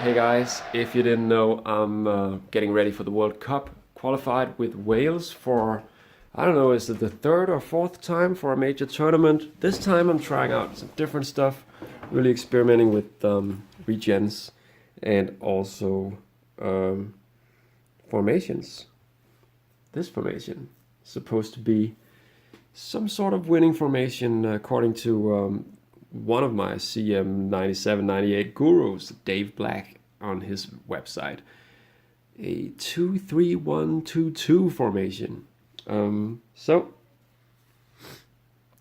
Hey guys, if you didn't know, I'm getting ready for the World Cup. Qualified with Wales for, I don't know, is it the third or fourth time for a major tournament? This time I'm trying out some different stuff, really experimenting with regens and also um, formations. This formation is supposed to be some sort of winning formation according to one of my CM 97, 98 gurus, Dave Black, on his website. A 2-3-1-2-2 formation.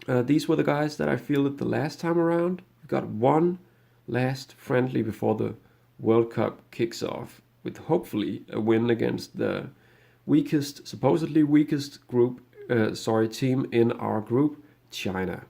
These were the guys that I fielded the last time around. We've got one last friendly before the World Cup kicks off, with hopefully a win against the supposedly weakest team in our group, China.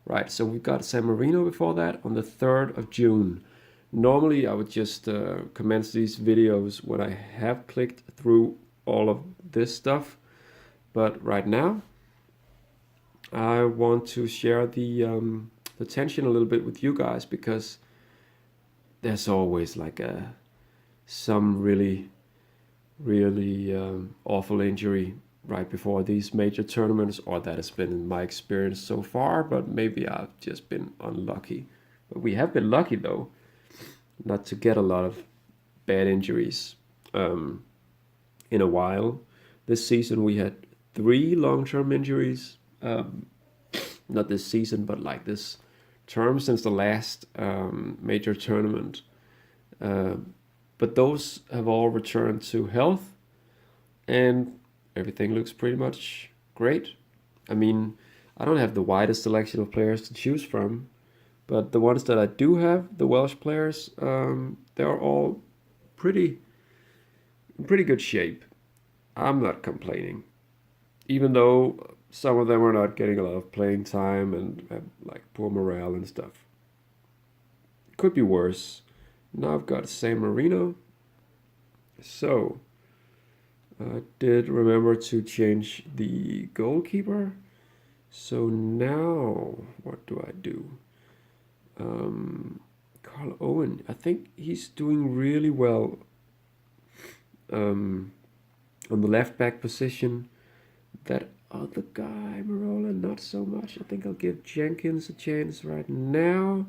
Right, so we've got San Marino before that on the 3rd of June. Normally I would just commence these videos when I have clicked through all of this stuff, but right now I want to share the tension a little bit with you guys, because there's always like some really awful injury right before these major tournaments, or that has been my experience so far, but maybe I've just been unlucky. But we have been lucky though, not to get a lot of bad injuries in a while. This season we had 3 long-term injuries, not this season, but like this term since the last major tournament. But those have all returned to health, and everything looks pretty much great. I mean, I don't have the widest selection of players to choose from, but the ones that I do have, the Welsh players, they're all in pretty good shape. I'm not complaining, even though some of them are not getting a lot of playing time and have like poor morale and stuff. It could be worse. Now I've got San Marino, so I did remember to change the goalkeeper. So now, what do I do? Carl Owen, I think he's doing really well on the left back position. That other guy, Marola, not so much. I think I'll give Jenkins a chance right now.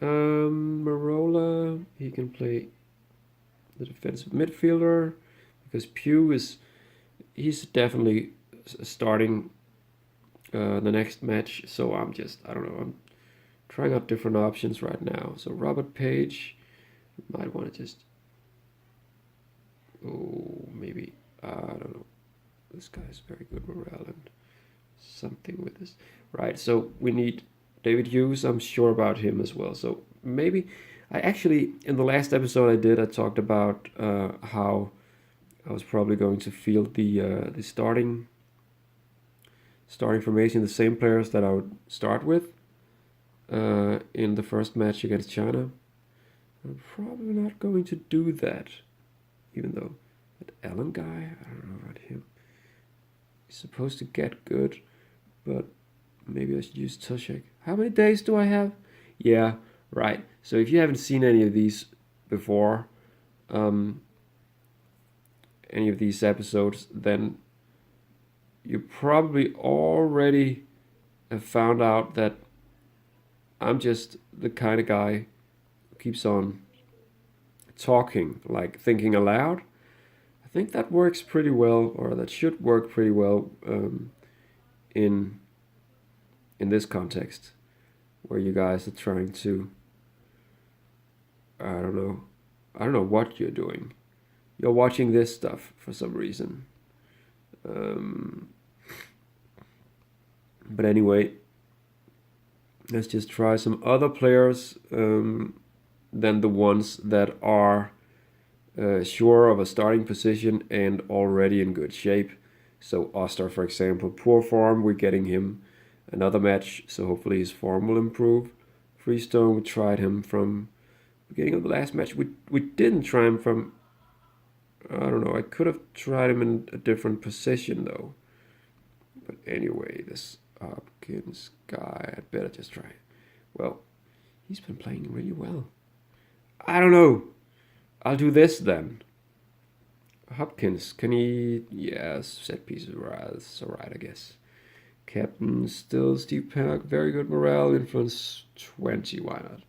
Marola, he can play the defensive midfielder, because he's definitely starting the next match. So I don't know, I'm trying out different options right now. So Robert Page, might want to just, maybe, I don't know. This guy's very good morale and something with this. Right, so we need David Hughes. I'm sure about him as well. So maybe, in the last episode I talked about how I was probably going to field the starting formation, the same players that I would start with in the first match against China. I'm probably not going to do that, even though that Allen guy, I don't know about him. He's supposed to get good, but maybe I should use Tushek. How many days do I have? Yeah, right. So if you haven't seen any of these before, any of these episodes, then you probably already have found out that I'm just the kind of guy who keeps on talking, like thinking aloud. I think that works pretty well, or that should work pretty well in this context, where you guys are trying to, I don't know what you're doing. You're watching this stuff for some reason. But anyway, let's just try some other players than the ones that are sure of a starting position and already in good shape. So Oster, for example, poor form, we're getting him another match, so hopefully his form will improve. Freestone, we tried him from beginning of the last match. We didn't try him from, I don't know, I could have tried him in a different position though. But anyway, this Hopkins guy, I'd better just try it. Well, he's been playing really well. I don't know. I'll do this then. Hopkins, can he? Yes, set pieces. Right, that's all right, I guess. Captain, still Steve Pennock, very good morale, influence 20, why not?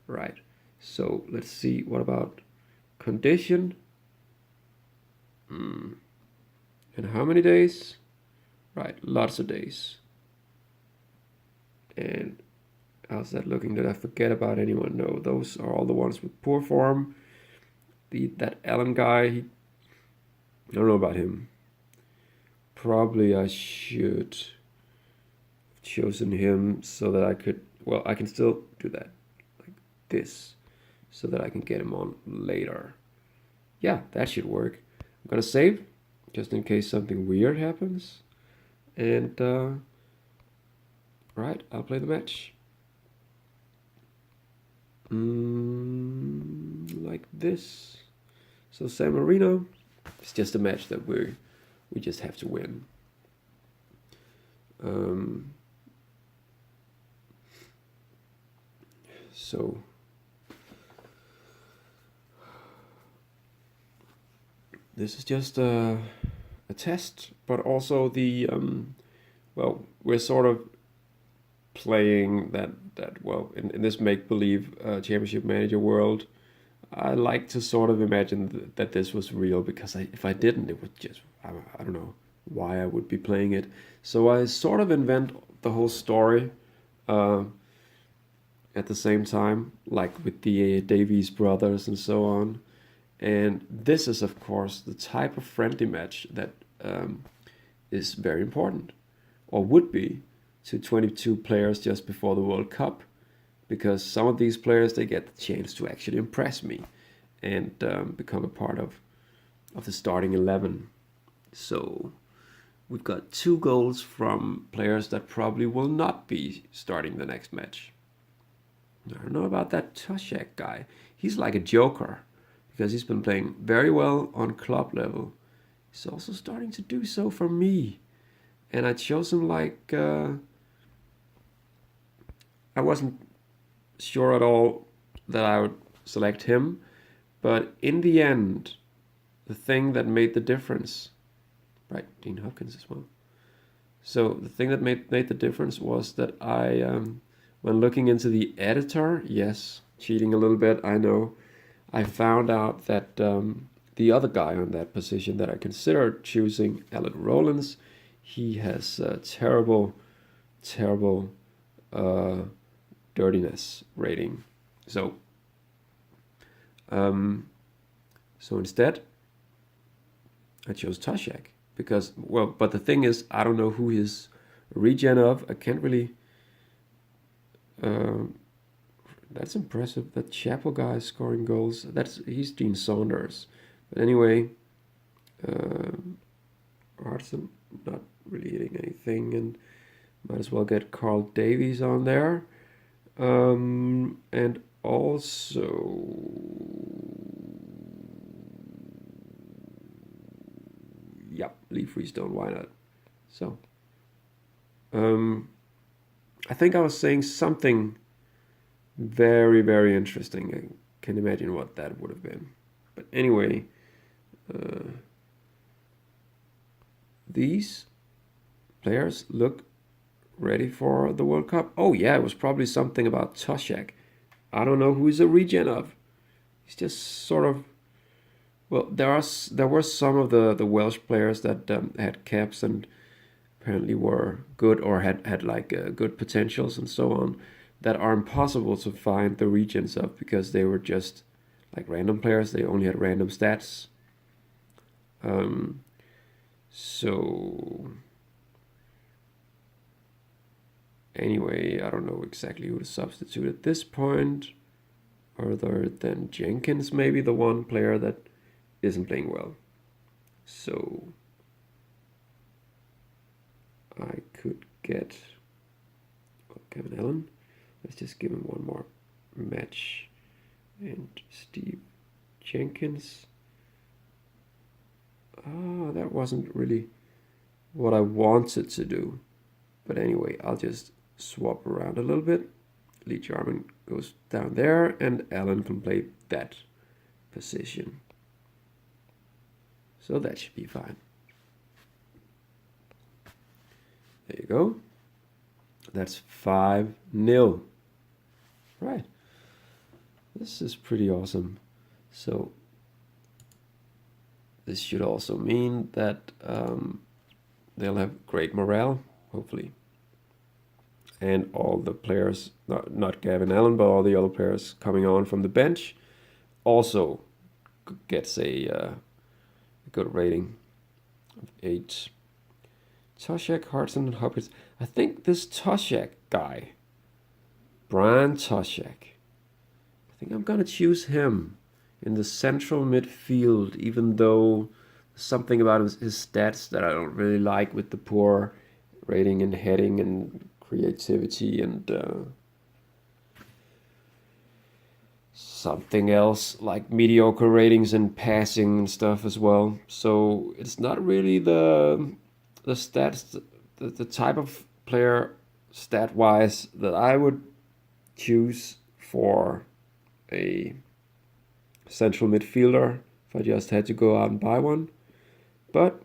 Right, so let's see, what about condition? And how many days? Right, lots of days. And how's that looking? Did I forget about anyone? No, those are all the ones with poor form. That Allen guy, I don't know about him. Probably I should have chosen him so that I could, well, I can still do that, like this, so that I can get him on later. Yeah, that should work. I'm gonna save, just in case something weird happens. And, right, I'll play the match. Like this. So San Marino, it's just a match that we just have to win. So this is just a test, but also the well, we're sort of playing that well in this make-believe championship manager world. I like to sort of imagine that this was real, because if I didn't, it would just, I don't know why I would be playing it. So I sort of invent the whole story at the same time, like with the Davies brothers and so on. And this is, of course, the type of friendly match that is very important, or would be, to 22 players just before the World Cup, because some of these players, they get the chance to actually impress me and become a part of the starting 11. So we've got 2 goals from players that probably will not be starting the next match. I don't know about that Toshek guy. He's like a joker, because he's been playing very well on club level. He's also starting to do so for me. And I chose him like... I wasn't sure at all that I would select him, but in the end, the thing that made the difference... Right, Dean Hopkins as well. So the thing that made the difference was that I... when looking into the editor, yes, cheating a little bit, I know, I found out that the other guy on that position that I considered choosing, Alan Rollins, he has terrible dirtiness rating. So instead, I chose Toshek because, well, but the thing is, I don't know who he's regen of. I can't really... that's impressive. That Chapel guy is scoring goals. He's Dean Saunders. But anyway, Artson not really hitting anything, and might as well get Carl Davies on there. And also, yeah, Lee Freestone, why not? So, I think I was saying something very, very interesting. I can imagine what that would have been. But anyway, these players look ready for the World Cup. Oh yeah, it was probably something about Toshek. I don't know who he's a regen of. He's just sort of... Well, there were some of the Welsh players that had caps and apparently were good, or had like good potentials and so on, that are impossible to find the regions of, because they were just like random players. They only had random stats. So anyway, I don't know exactly who to substitute at this point, other than Jenkins, maybe the one player that isn't playing well. So I could get Kevin Allen. Let's just give him one more match. And Steve Jenkins. That wasn't really what I wanted to do. But anyway, I'll just swap around a little bit. Lee Jarman goes down there, and Allen can play that position. So that should be fine. There you go. That's 5-0. Right. This is pretty awesome. So this should also mean that they'll have great morale, hopefully. And all the players, not Gavin Allen, but all the other players coming on from the bench also gets a good rating of 8. Toshak, Hartson, and Hoppers. I think this Toshak guy, Brian Toshak, I think I'm going to choose him in the central midfield, even though there's something about his stats that I don't really like, with the poor rating and heading and creativity and something else like mediocre ratings and passing and stuff as well. So it's not really the stats, the type of player stat-wise that I would choose for a central midfielder if I just had to go out and buy one. But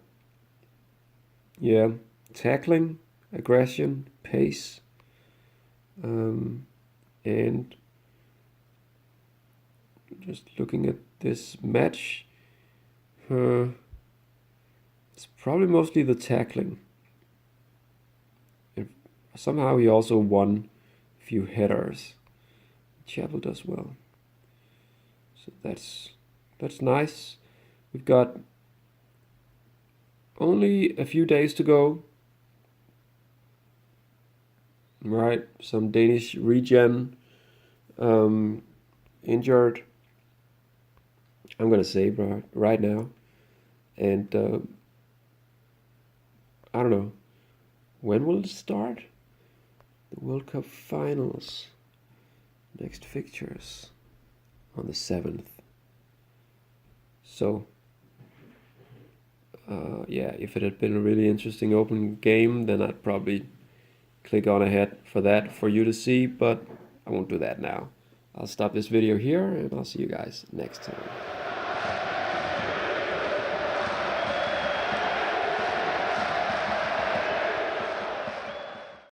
yeah, tackling, aggression, pace, and just looking at this match, it's probably mostly the tackling. Somehow he also won a few headers. Chapel does well. So that's nice. We've got only a few days to go. Right, some Danish regen injured, I'm gonna say right now. And I don't know, when will it start? The World Cup finals. Next fixtures on the 7th. So yeah, if it had been a really interesting open game, then I'd probably click on ahead for that for you to see, but I won't do that now. I'll stop this video here and I'll see you guys next time.